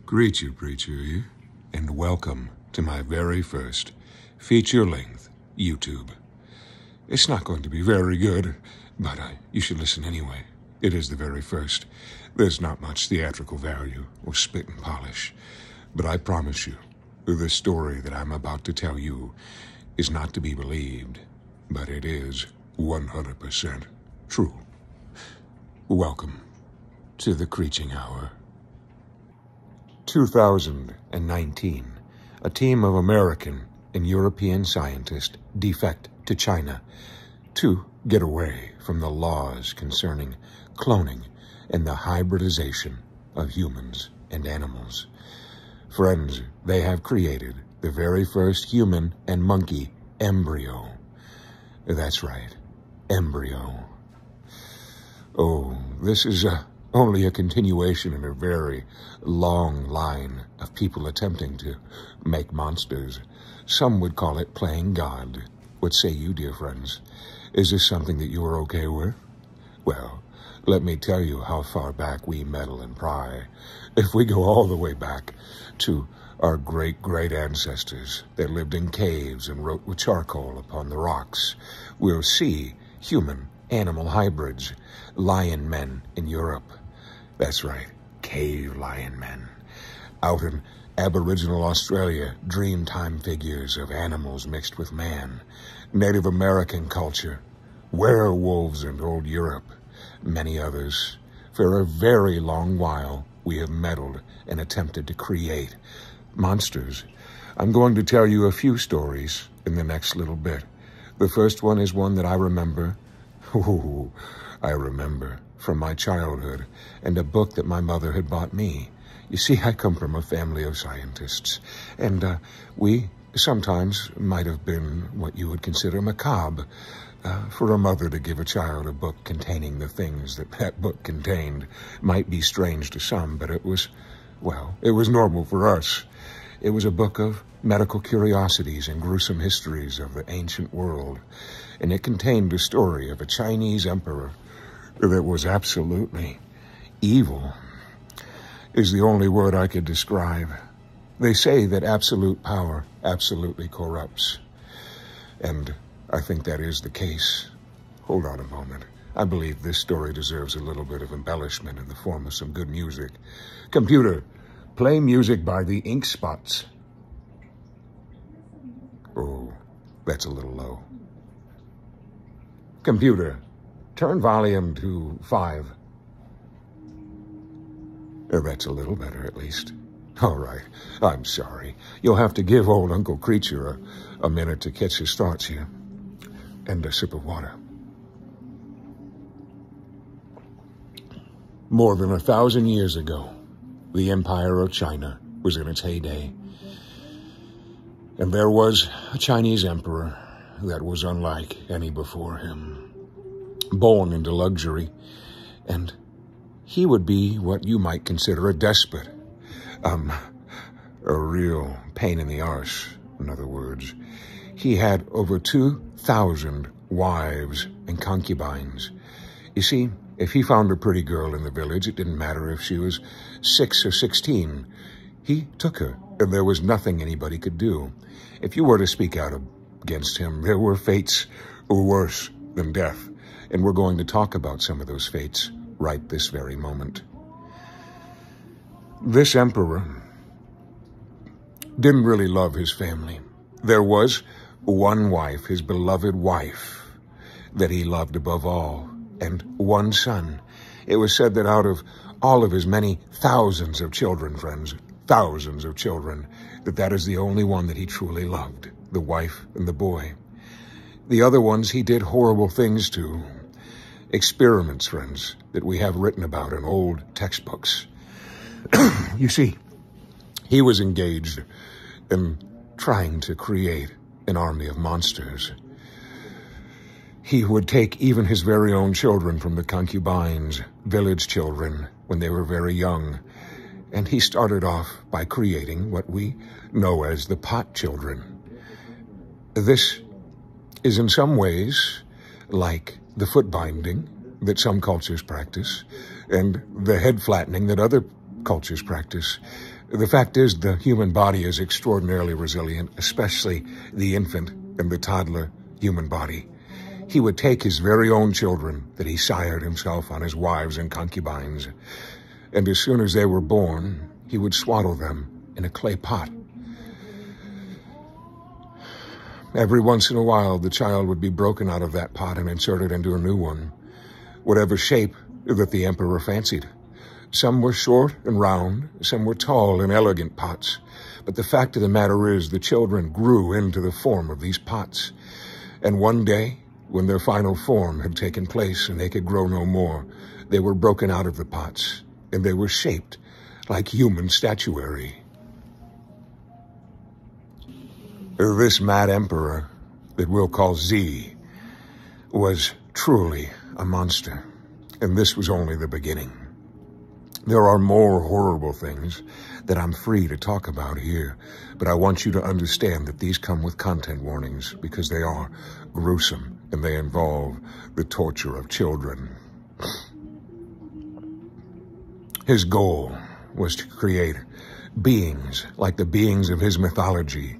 Greet you, preacher, and welcome to my very first feature-length YouTube. It's not going to be very good, but you should listen anyway. It is the very first. There's not much theatrical value or spit and polish, but I promise you, the story that I'm about to tell you is not to be believed, but it is 100% true. Welcome to the Creeching Hour. 2019, a team of American and European scientists defect to China to get away from the laws concerning cloning and the hybridization of humans and animals. Friends, they have created the very first human and monkey embryo. That's right, embryo. Oh, this is only a continuation in a very long line of people attempting to make monsters. Some would call it playing God. What say you, dear friends? Is this something that you are okay with? Well, let me tell you how far back we meddle and pry. If we go all the way back to our great-great ancestors that lived in caves and wrote with charcoal upon the rocks, we'll see human-animal hybrids, lion men in Europe. That's right, cave lion men. Out in Aboriginal Australia, dreamtime figures of animals mixed with man. Native American culture, werewolves in old Europe, many others. For a very long while, we have meddled and attempted to create monsters. I'm going to tell you a few stories in the next little bit. The first one is one that I remember. Ooh, I remember from my childhood, and a book that my mother had bought me. You see, I come from a family of scientists, and we sometimes might have been what you would consider macabre. For a mother to give a child a book containing the things that that book contained might be strange to some, but it was normal for us. It was a book of medical curiosities and gruesome histories of the ancient world, and it contained a story of a Chinese emperor that was absolutely evil, is the only word I could describe. They say that absolute power absolutely corrupts, and I think that is the case. Hold on a moment. I believe this story deserves a little bit of embellishment in the form of some good music. Computer, play music by the Ink Spots. Oh, that's a little low. Computer, turn volume to 5. That's a little better, at least. All right, I'm sorry. You'll have to give old Uncle Creature a minute to catch his thoughts here. And a sip of water. More than 1,000 years ago, the Empire of China was in its heyday. And there was a Chinese emperor that was unlike any before him. Born into luxury, and he would be what you might consider a despot. A real pain in the arse, in other words. He had over 2,000 wives and concubines. You see, if he found a pretty girl in the village, it didn't matter if she was 6 or 16. He took her, and there was nothing anybody could do. If you were to speak out against him, there were fates worse than death. And we're going to talk about some of those fates right this very moment. This emperor didn't really love his family. There was one wife, his beloved wife, that he loved above all, and one son. It was said that out of all of his many thousands of children, friends, thousands of children, that is the only one that he truly loved, the wife and the boy. The other ones he did horrible things to. Experiments, friends, that we have written about in old textbooks. You see, he was engaged in trying to create an army of monsters. He would take even his very own children from the concubines, village children, when they were very young, and he started off by creating what we know as the pot children. This is in some ways like the foot binding that some cultures practice, and the head flattening that other cultures practice. The fact is, the human body is extraordinarily resilient, especially the infant and the toddler human body. He would take his very own children that he sired himself on his wives and concubines, and as soon as they were born, he would swaddle them in a clay pot. Every once in a while, the child would be broken out of that pot and inserted into a new one, whatever shape that the emperor fancied. Some were short and round, some were tall and elegant pots, but the fact of the matter is the children grew into the form of these pots, and one day, when their final form had taken place and they could grow no more, they were broken out of the pots, and they were shaped like human statuary. This mad emperor that we'll call Z was truly a monster, and this was only the beginning. There are more horrible things that I'm free to talk about here, but I want you to understand that these come with content warnings because they are gruesome and they involve the torture of children. His goal was to create beings like the beings of his mythology,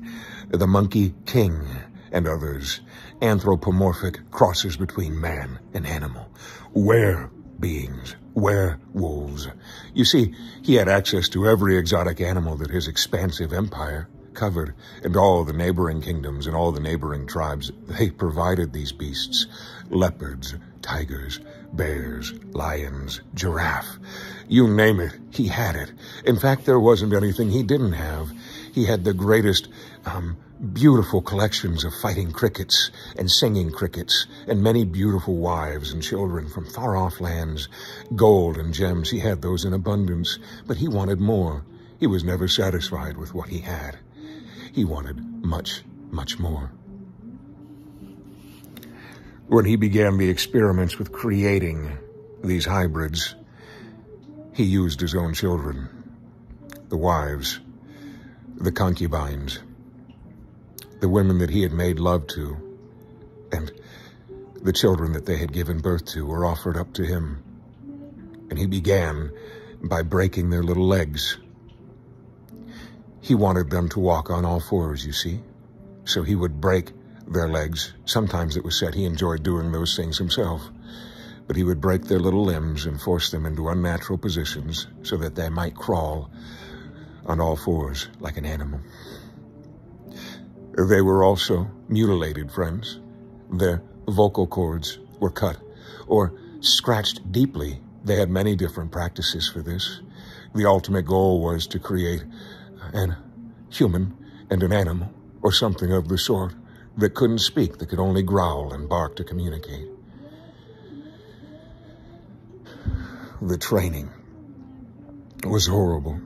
the Monkey King and others, anthropomorphic crosses between man and animal, were-beings, werewolves. You see, he had access to every exotic animal that his expansive empire covered, and all the neighboring kingdoms and all the neighboring tribes, they provided these beasts: leopards, tigers, bears, lions, giraffe. You name it, he had it. In fact, there wasn't anything he didn't have. He had the greatest, beautiful collections of fighting crickets and singing crickets, and many beautiful wives and children from far-off lands. Gold and gems, he had those in abundance, but he wanted more. He was never satisfied with what he had. He wanted much, much more. When he began the experiments with creating these hybrids, he used his own children, the wives, the concubines, the women that he had made love to, and the children that they had given birth to were offered up to him. And he began by breaking their little legs. He wanted them to walk on all fours, you see. So he would break their legs. Sometimes it was said he enjoyed doing those things himself. But he would break their little limbs and force them into unnatural positions so that they might crawl on all fours like an animal. They were also mutilated, friends. Their vocal cords were cut or scratched deeply. They had many different practices for this. The ultimate goal was to create an human and an animal, or something of the sort, that couldn't speak, that could only growl and bark to communicate. The training was horrible.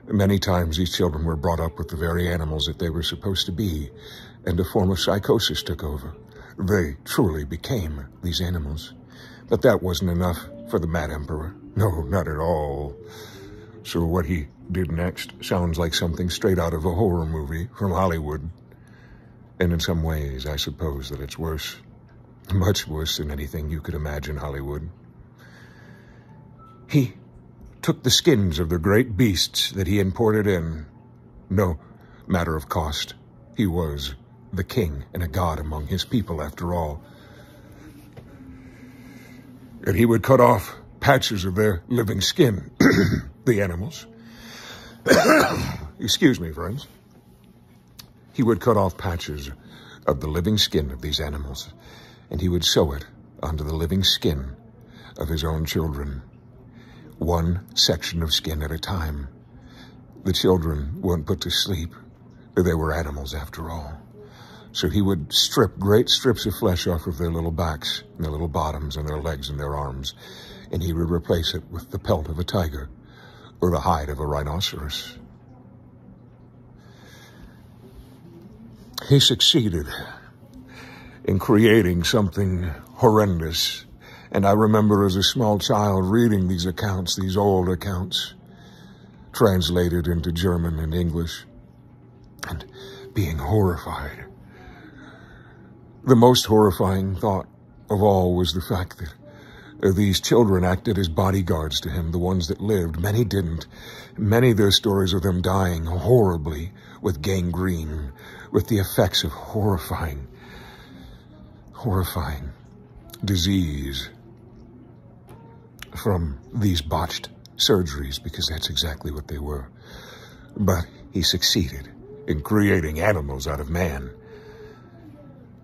Many times these children were brought up with the very animals that they were supposed to be, and a form of psychosis took over. They truly became these animals. But that wasn't enough for the Mad Emperor. No, not at all. So what he did next sounds like something straight out of a horror movie from Hollywood. And in some ways, I suppose that it's worse. Much worse than anything you could imagine Hollywood. He took the skins of the great beasts that he imported in. No matter of cost. He was the king and a god among his people, after all. And he would cut off patches of their living skin, the animals. Excuse me, friends. He would cut off patches of the living skin of these animals, and he would sew it onto the living skin of his own children. One section of skin at a time. The children weren't put to sleep. They were animals, after all. So he would strip great strips of flesh off of their little backs, and their little bottoms, and their legs, and their arms, and he would replace it with the pelt of a tiger, or the hide of a rhinoceros. He succeeded in creating something horrendous. And I remember as a small child reading these accounts, these old accounts, translated into German and English, and being horrified. The most horrifying thought of all was the fact that These children acted as bodyguards to him, the ones that lived. Many didn't. Many, their stories of them dying horribly with gangrene, with the effects of horrifying disease from these botched surgeries, because that's exactly what they were. But he succeeded in creating animals out of man.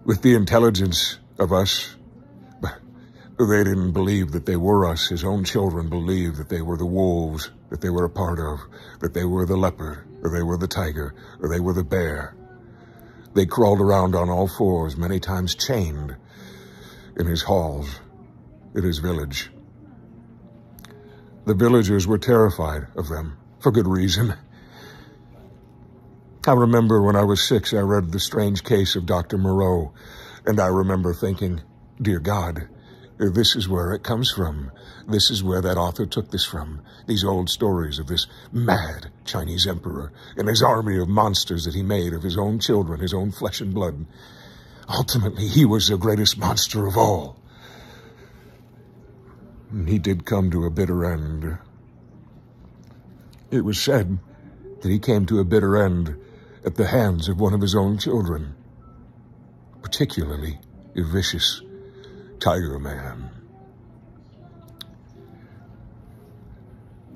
With the intelligence of us, but they didn't believe that they were us. His own children believed that they were the wolves that they were a part of, that they were the leopard, or they were the tiger, or they were the bear. They crawled around on all fours, many times chained in his halls, in his village. The villagers were terrified of them, for good reason. I remember when I was 6, I read The Strange Case of Dr. Moreau, and I remember thinking, dear God, this is where it comes from. This is where that author took this from. These old stories of this mad Chinese emperor and his army of monsters that he made of his own children, his own flesh and blood. Ultimately, he was the greatest monster of all. And he did come to a bitter end. It was said that he came to a bitter end at the hands of one of his own children, particularly a vicious Tiger Man.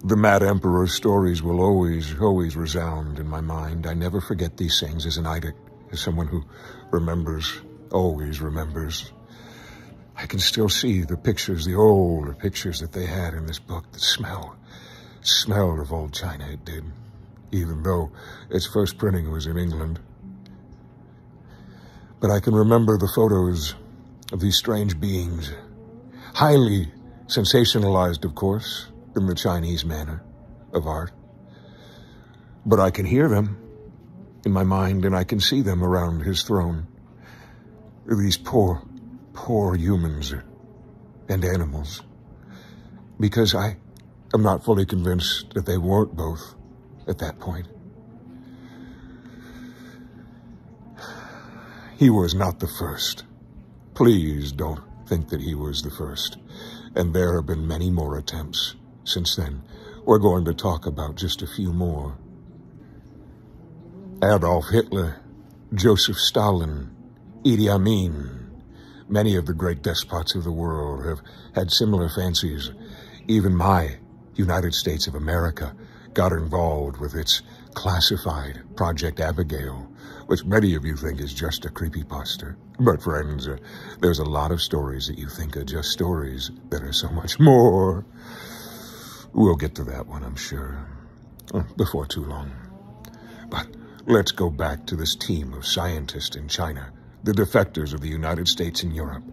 The Mad Emperor's stories will always resound in my mind. I never forget these things as an addict, as someone who remembers, always remembers. I can still see the pictures, the older pictures that they had in this book that smelled of old China, it did, even though its first printing was in England. But I can remember the photos of these strange beings, highly sensationalized, of course, in the Chinese manner of art. But I can hear them in my mind, and I can see them around his throne. These poor humans and animals. Because I am not fully convinced that they weren't both at that point. He was not the first. Please don't think that he was the first. And there have been many more attempts since then. We're going to talk about just a few more. Adolf Hitler, Joseph Stalin, Idi Amin. Many of the great despots of the world have had similar fancies. Even my United States of America got involved with its classified Project Abigail, which many of you think is just a creepypasta. But friends, there's a lot of stories that you think are just stories that are so much more. We'll get to that one, I'm sure, before too long. But let's go back to this team of scientists in China, the defectors of the United States and Europe,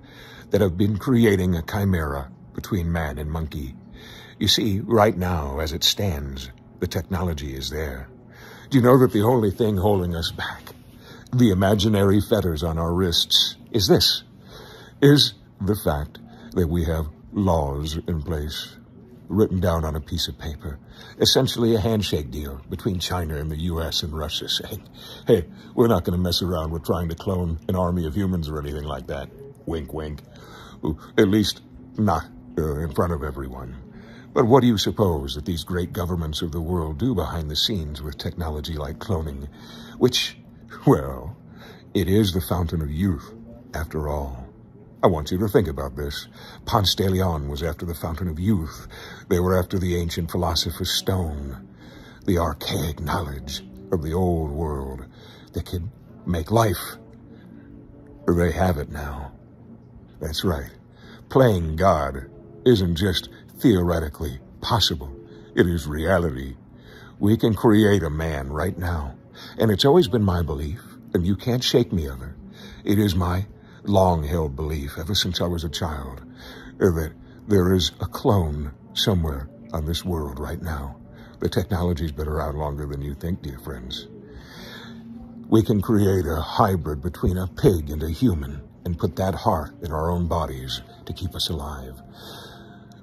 that have been creating a chimera between man and monkey. You see, right now, as it stands, the technology is there. Do you know that the only thing holding us back, the imaginary fetters on our wrists, is the fact that we have laws in place, written down on a piece of paper, essentially a handshake deal between China and the U.S. and Russia, saying, hey, we're not going to mess around with trying to clone an army of humans or anything like that. Wink, wink. At least not in front of everyone. But what do you suppose that these great governments of the world do behind the scenes with technology like cloning, which, well, it is the fountain of youth, after all. I want you to think about this. Ponce de Leon was after the fountain of youth. They were after the ancient philosopher's stone, the archaic knowledge of the old world that could make life. They have it now. That's right. Playing God isn't just theoretically possible. It is reality. We can create a man right now. And it's always been my belief, and you can't shake me of it. It is my long-held belief, ever since I was a child, that there is a clone somewhere on this world right now. The technology's been around longer than you think, dear friends. We can create a hybrid between a pig and a human and put that heart in our own bodies to keep us alive.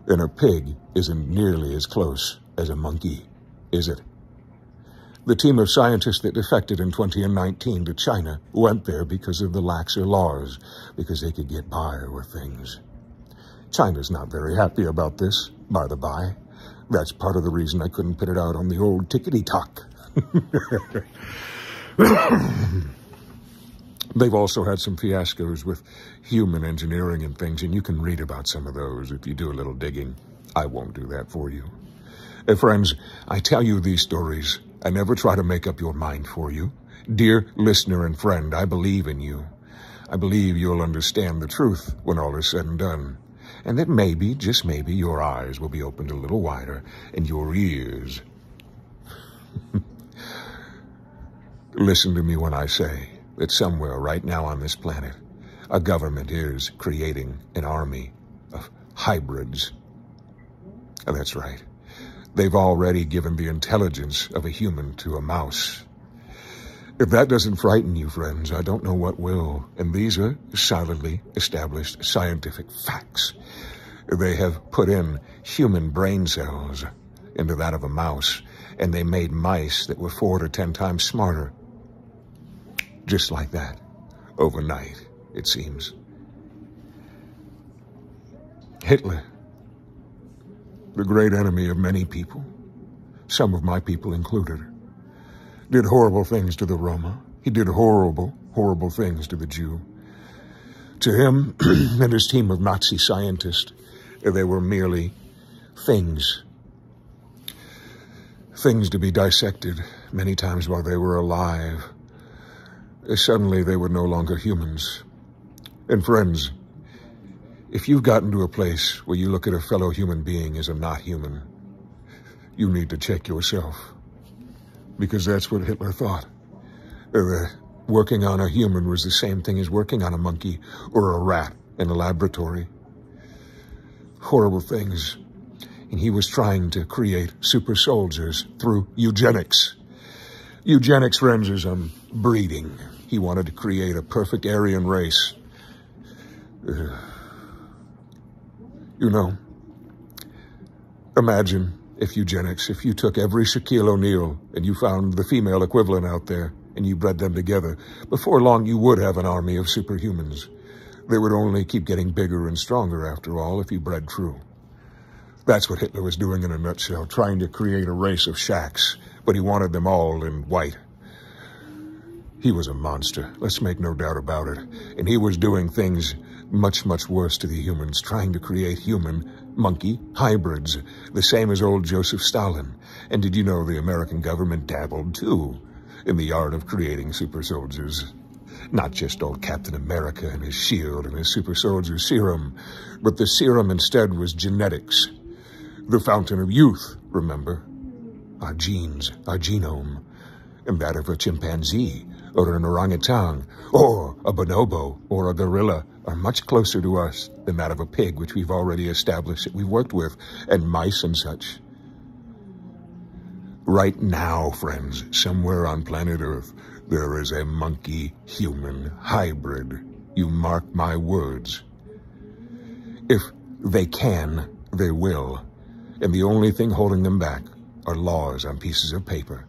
And a pig isn't nearly as close as a monkey, is it? The team of scientists that defected in 2019 to China went there because of the laxer laws, because they could get by with things. China's not very happy about this, by the by. That's part of the reason I couldn't put it out on the old tickety-tock. They've also had some fiascos with human engineering and things, and you can read about some of those if you do a little digging. I won't do that for you. Friends, I tell you these stories. I never try to make up your mind for you. Dear listener and friend, I believe in you. I believe you'll understand the truth when all is said and done. And that maybe, just maybe, your eyes will be opened a little wider and your ears. Listen to me when I say that somewhere right now on this planet, a government is creating an army of hybrids. And that's right. They've already given the intelligence of a human to a mouse. If that doesn't frighten you, friends, I don't know what will. And these are solidly established scientific facts. They have put in human brain cells into that of a mouse, and they made mice that were 4 to 10 times smarter. Just like that. Overnight, it seems. Hitler, the great enemy of many people, some of my people included, did horrible things to the Roma. He did horrible, horrible things to the Jew. To him and his team of Nazi scientists, they were merely things. Things to be dissected many times while they were alive. Suddenly they were no longer humans. And friends, if you've gotten to a place where you look at a fellow human being as a not human, you need to check yourself. Because that's what Hitler thought. Working on a human was the same thing as working on a monkey or a rat in a laboratory. Horrible things. And he was trying to create super soldiers through eugenics. Eugenics, friends, is breeding. He wanted to create a perfect Aryan race. You know, imagine if eugenics, if you took every Shaquille O'Neal and you found the female equivalent out there and you bred them together, before long you would have an army of superhumans. They would only keep getting bigger and stronger, after all, if you bred true. That's what Hitler was doing in a nutshell, trying to create a race of Shaqs, but he wanted them all in white. He was a monster, let's make no doubt about it. And he was doing things much, much worse to the humans, trying to create human-monkey hybrids, the same as old Joseph Stalin. And did you know the American government dabbled, too, in the art of creating super soldiers? Not just old Captain America and his shield and his super soldier serum, but the serum instead was genetics. The fountain of youth, remember? Our genes, our genome, and that of a chimpanzee, or an orangutan, or a bonobo, or a gorilla, are much closer to us than that of a pig, which we've already established that we've worked with, and mice and such. Right now, friends, somewhere on planet Earth, there is a monkey-human hybrid. You mark my words. If they can, they will. And the only thing holding them back are laws on pieces of paper.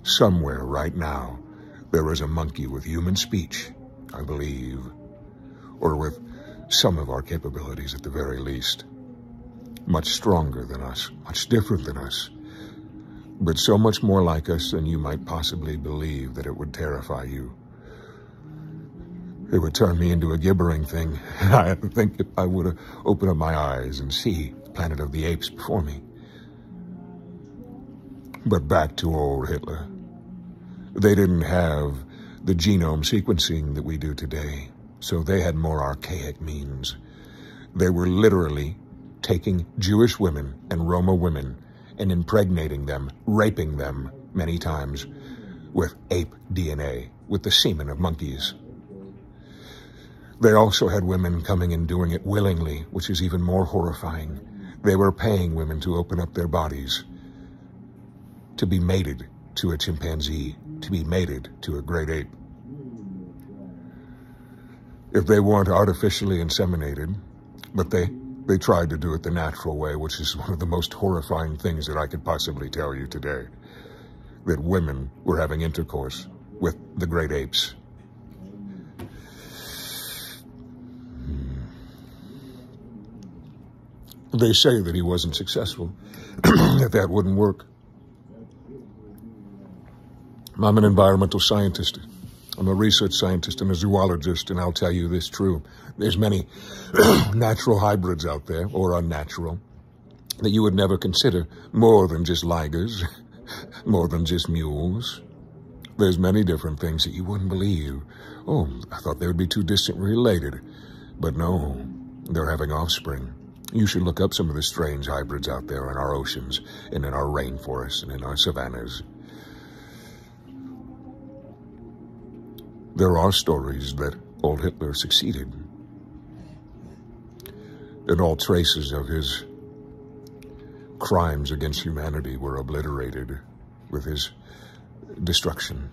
Somewhere right now, there is a monkey with human speech, I believe, or with some of our capabilities at the very least. Much stronger than us, much different than us, but so much more like us than you might possibly believe that it would terrify you. It would turn me into a gibbering thing. I think if I would have opened up my eyes and see the Planet of the Apes before me. But back to old Hitler. They didn't have the genome sequencing that we do today, so they had more archaic means. They were literally taking Jewish women and Roma women and impregnating them, raping them many times with ape DNA, with the semen of monkeys. They also had women coming and doing it willingly, which is even more horrifying. They were paying women to open up their bodies, to be mated to a chimpanzee, to be mated to a great ape. If they weren't artificially inseminated, but they tried to do it the natural way, which is one of the most horrifying things that I could possibly tell you today, that women were having intercourse with the great apes. They say that he wasn't successful, that that wouldn't work. I'm an environmental scientist. I'm a research scientist and a zoologist, and I'll tell you this true. There's many natural hybrids out there, or unnatural, that you would never consider more than just ligers, more than just mules. There's many different things that you wouldn't believe. Oh, I thought they would be too distantly related. But no, they're having offspring. You should look up some of the strange hybrids out there in our oceans, and in our rainforests, and in our savannas. There are stories that old Hitler succeeded, and all traces of his crimes against humanity were obliterated with his destruction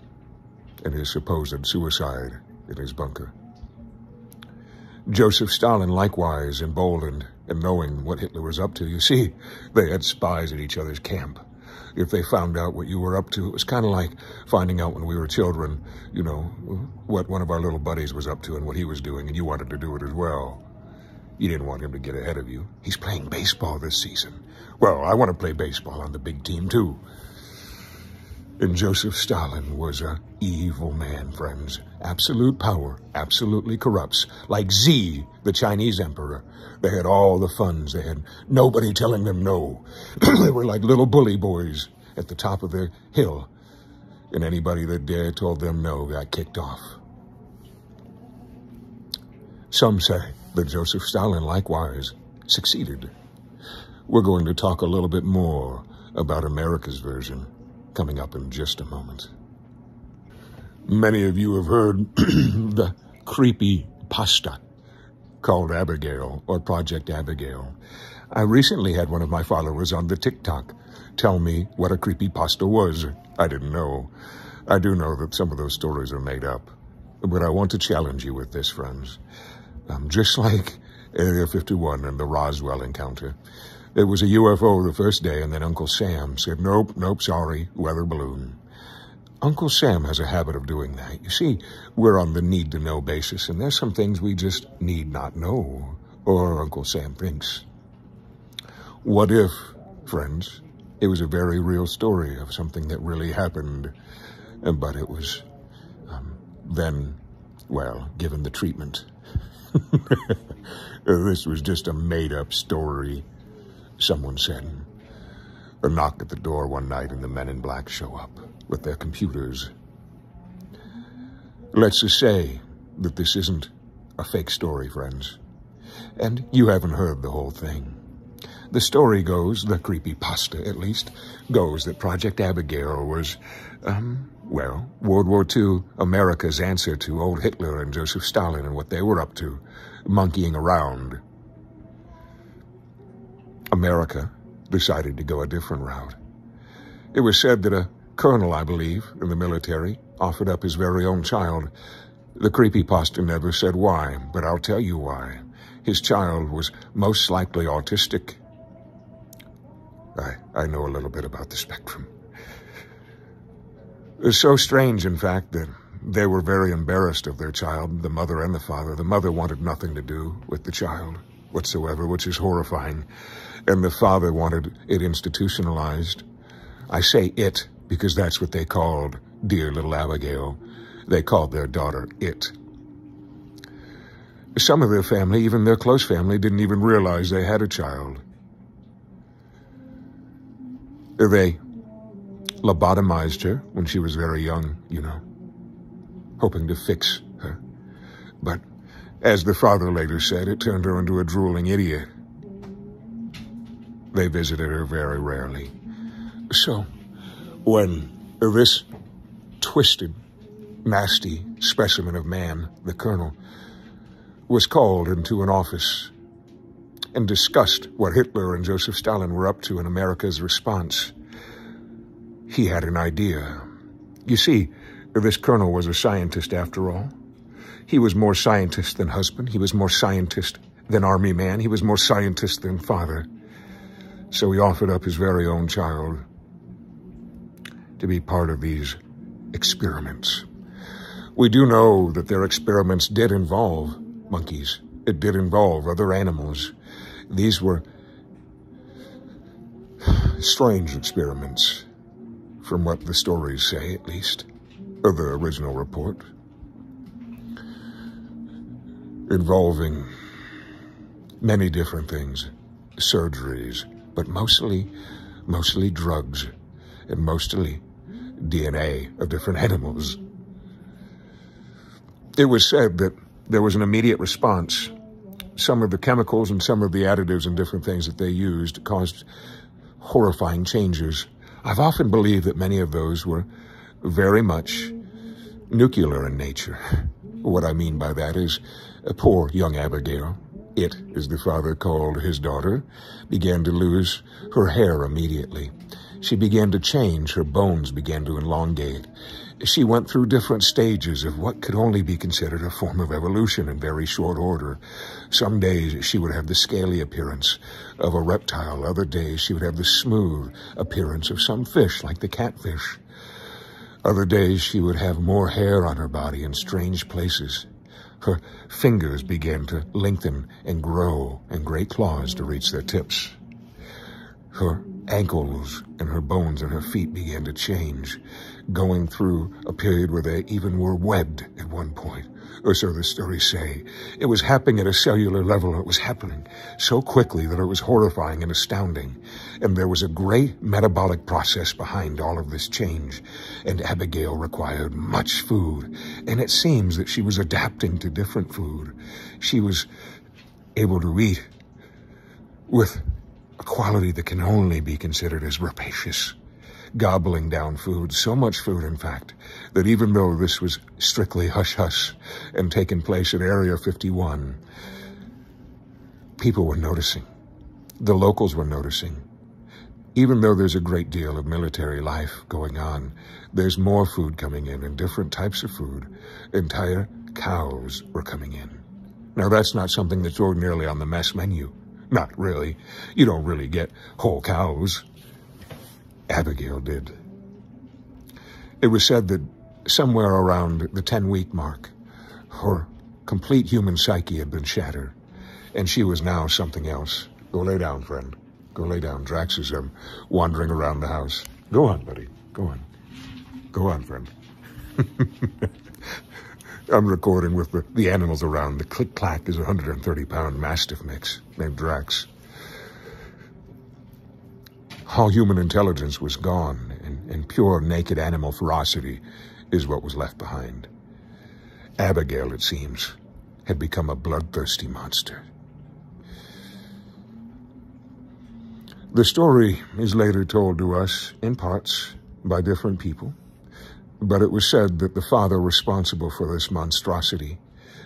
and his supposed suicide in his bunker. Joseph Stalin, likewise, emboldened and knowing what Hitler was up to. You see, they had spies at each other's camp. If they found out what you were up to, it was kind of like finding out when we were children, you know, what one of our little buddies was up to and what he was doing, and you wanted to do it as well. You didn't want him to get ahead of you. He's playing baseball this season. Well, I want to play baseball on the big team, too. And Joseph Stalin was an evil man, friends. Absolute power absolutely corrupts. Like Z, the Chinese emperor. They had all the funds. They had nobody telling them no. They were like little bully boys at the top of their hill. And anybody that dared told them no got kicked off. Some say that Joseph Stalin likewise succeeded. We're going to talk a little bit more about America's version coming up in just a moment. Many of you have heard the creepy pasta called Abigail, or Project Abigail. I recently had one of my followers on the TikTok tell me what a creepy pasta was. I didn't know. I do know that some of those stories are made up. But I want to challenge you with this, friends. Just like Area 51 and the Roswell encounter, there was a UFO the first day, and then Uncle Sam said, nope, sorry, weather balloon. Uncle Sam has a habit of doing that. You see, we're on the need-to-know basis, and there's some things we just need not know, or Uncle Sam thinks. What if, friends, it was a very real story of something that really happened, but it was then, well, given the treatment. This was just a made-up story. Someone said. A knock at the door one night and the men in black show up with their computers. Let's just say that this isn't a fake story, friends. And you haven't heard the whole thing. The story goes, the creepypasta at least, goes that Project Abigail was, well, World War II America's answer to old Hitler and Joseph Stalin and what they were up to, monkeying around. America decided to go a different route. It was said that a colonel, I believe, in the military, offered up his very own child. The creepypasta never said why, but I'll tell you why. His child was most likely autistic. I know a little bit about the spectrum. It's so strange, in fact, that they were very embarrassed of their child, the mother and the father. The mother wanted nothing to do with the child whatsoever, which is horrifying. And the father wanted it institutionalized. I say it because that's what they called dear little Abigail. They called their daughter it. Some of their family, even their close family, didn't even realize they had a child. They lobotomized her when she was very young, you know, hoping to fix her. But as the father later said, it turned her into a drooling idiot. They visited her very rarely. So, when this twisted, nasty specimen of man, the colonel, was called into an office and discussed what Hitler and Joseph Stalin were up to in America's response, he had an idea. You see, this colonel was a scientist after all. He was more scientist than husband. He was more scientist than army man. He was more scientist than father. So he offered up his very own child to be part of these experiments. We do know that their experiments did involve monkeys. It did involve other animals. These were strange experiments, from what the stories say, at least, of the original report, involving many different things, surgeries, but mostly drugs, and mostly DNA of different animals. It was said that there was an immediate response. Some of the chemicals and some of the additives and different things that they used caused horrifying changes. I've often believed that many of those were very much nuclear in nature. What I mean by that is, poor young Abigail, it, as the father called his daughter, began to lose her hair immediately. She began to change, her bones began to elongate. She went through different stages of what could only be considered a form of evolution in very short order. Some days she would have the scaly appearance of a reptile. Other days she would have the smooth appearance of some fish, like the catfish. Other days she would have more hair on her body in strange places. Her fingers began to lengthen and grow, and great claws to reach their tips. Her ankles and her bones and her feet began to change, going through a period where they even were webbed at one point, or so the stories say. It was happening at a cellular level. It was happening so quickly that it was horrifying and astounding. And there was a great metabolic process behind all of this change. And Abigail required much food. And it seems that she was adapting to different food. She was able to eat with a quality that can only be considered as rapacious, gobbling down food, so much food, in fact, that even though this was strictly hush-hush and taking place at Area 51, people were noticing. The locals were noticing. Even though there's a great deal of military life going on, there's more food coming in, and different types of food. Entire cows were coming in. Now, that's not something that's ordinarily on the mess menu. Not really. You don't really get whole cows. Abigail did. It was said that somewhere around the 10-week mark, her complete human psyche had been shattered, and she was now something else. Go lay down, friend. Go lay down. Drax is wandering around the house. Go on, buddy. Go on. Go on, friend. I'm recording with the animals around. The click-clack is a 130-pound Mastiff mix named Drax. All human intelligence was gone, and pure naked animal ferocity is what was left behind. Abigail, it seems, had become a bloodthirsty monster. The story is later told to us, in parts, by different people. But it was said that the father responsible for this monstrosity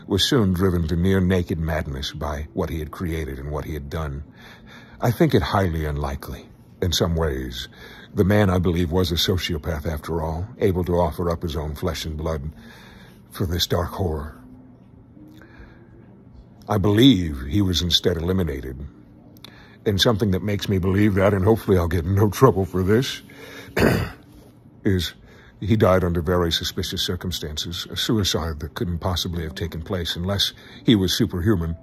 was soon driven to near-naked madness by what he had created and what he had done. I think it highly unlikely. In some ways, the man, I believe, was a sociopath after all, able to offer up his own flesh and blood for this dark horror. I believe he was instead eliminated. And something that makes me believe that, and hopefully I'll get in no trouble for this, is he died under very suspicious circumstances, a suicide that couldn't possibly have taken place unless he was superhuman.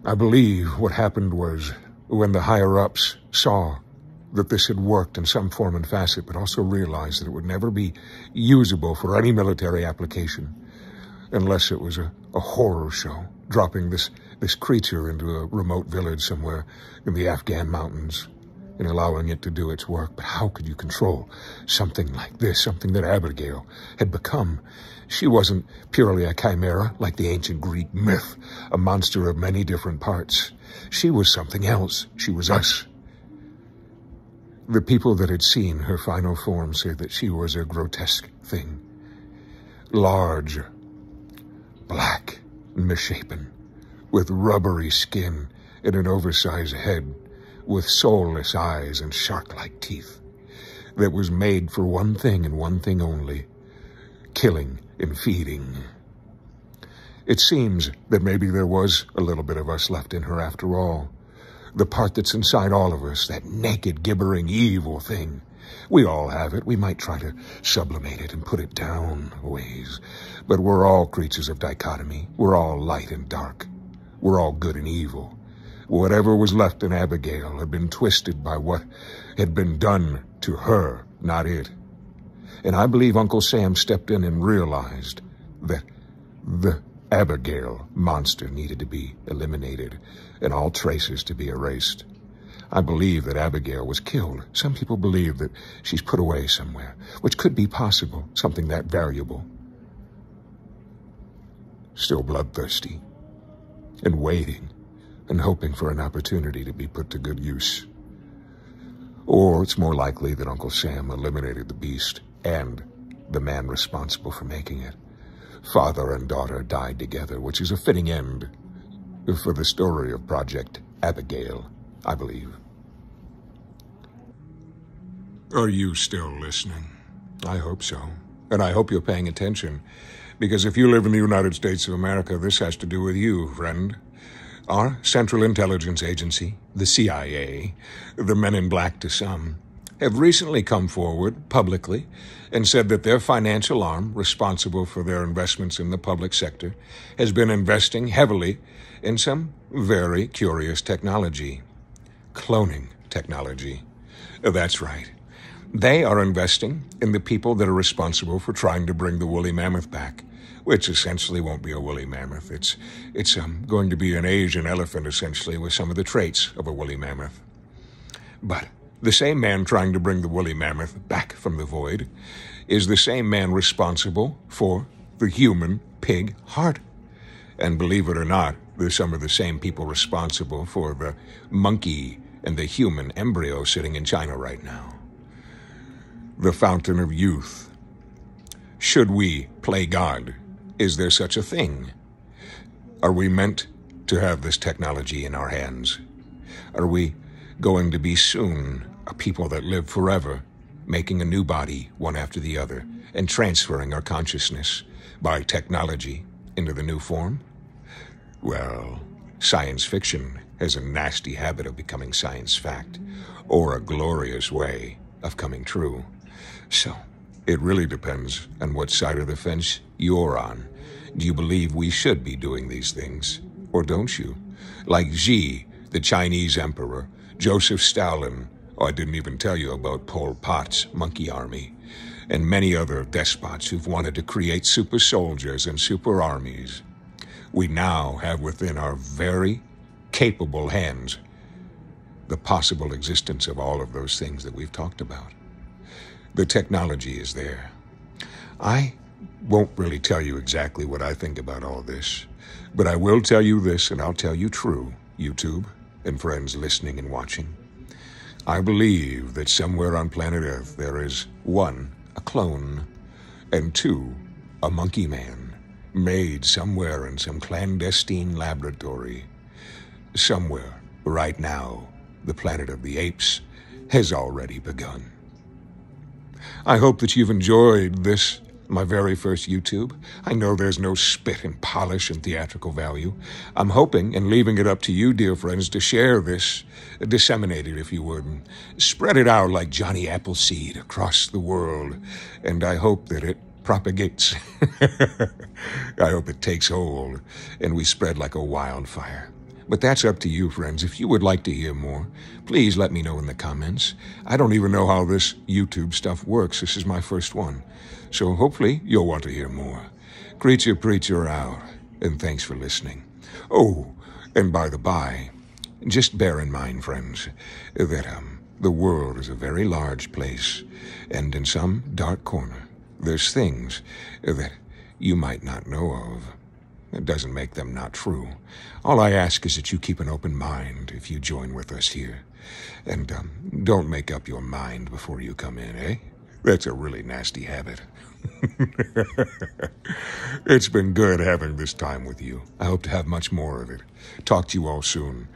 I believe what happened was when the higher-ups saw that this had worked in some form and facet, but also realized that it would never be usable for any military application unless it was a horror show, dropping this creature into a remote village somewhere in the Afghan mountains and allowing it to do its work. But how could you control something like this, something that Abigail had become? She wasn't purely a chimera like the ancient Greek myth, a monster of many different parts. She was something else. She was us. The people that had seen her final form say that she was a grotesque thing. Large, black, and misshapen, with rubbery skin and an oversized head, with soulless eyes and shark-like teeth, that was made for one thing and one thing only: killing and feeding. It seems that maybe there was a little bit of us left in her after all. The part that's inside all of us, that naked, gibbering, evil thing. We all have it. We might try to sublimate it and put it down a ways. But we're all creatures of dichotomy. We're all light and dark. We're all good and evil. Whatever was left in Abigail had been twisted by what had been done to her, not it. And I believe Uncle Sam stepped in and realized that the Abigail monster needed to be eliminated and all traces to be erased. I believe that Abigail was killed. Some people believe that she's put away somewhere, which could be possible, something that variable. Still bloodthirsty and waiting and hoping for an opportunity to be put to good use. Or it's more likely that Uncle Sam eliminated the beast and the man responsible for making it. Father and daughter died together, which is a fitting end for the story of Project Abigail, I believe. Are you still listening? I hope so. And I hope you're paying attention, because if you live in the United States of America, this has to do with you, friend. Our Central Intelligence Agency, the CIA, the Men in Black to some, have recently come forward publicly and said that their financial arm, responsible for their investments in the public sector, has been investing heavily in some very curious technology. Cloning technology. That's right. They are investing in the people that are responsible for trying to bring the woolly mammoth back, which essentially won't be a woolly mammoth. It's going to be an Asian elephant, essentially, with some of the traits of a woolly mammoth. But the same man trying to bring the woolly mammoth back from the void is the same man responsible for the human pig heart. And believe it or not, there's some of the same people responsible for the monkey and the human embryo sitting in China right now. The fountain of youth. Should we play God? Is there such a thing? Are we meant to have this technology in our hands? Are we going to be soon a people that live forever, making a new body one after the other and transferring our consciousness by technology into the new form? Well, science fiction has a nasty habit of becoming science fact, or a glorious way of coming true. So, it really depends on what side of the fence you're on. Do you believe we should be doing these things, or don't you? Like Xi, the Chinese emperor, Joseph Stalin, I didn't even tell you about Pol Pot's monkey army, and many other despots who've wanted to create super soldiers and super armies. We now have within our very capable hands the possible existence of all of those things that we've talked about. The technology is there. I won't really tell you exactly what I think about all this, but I will tell you this, and I'll tell you true, YouTube and friends listening and watching. I believe that somewhere on planet Earth there is 1, a clone, and 2, a monkey man, made somewhere in some clandestine laboratory. Somewhere, right now, the planet of the apes has already begun. I hope that you've enjoyed this, my very first YouTube. I know there's no spit and polish and theatrical value. I'm hoping and leaving it up to you, dear friends, to share this, disseminate it if you would, and spread it out like Johnny Appleseed across the world. And I hope that it propagates. I hope it takes hold and we spread like a wildfire. But that's up to you, friends. If you would like to hear more, please let me know in the comments. I don't even know how this YouTube stuff works. This is my first one. So hopefully you'll want to hear more. Creature Preacher out, and thanks for listening. Oh, and by the by, just bear in mind, friends, that the world is a very large place, and in some dark corner, there's things that you might not know of. It doesn't make them not true. All I ask is that you keep an open mind if you join with us here. And don't make up your mind before you come in, eh? That's a really nasty habit. It's been good having this time with you. I hope to have much more of it. Talk to you all soon.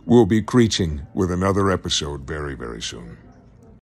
We'll be preaching with another episode very, very soon.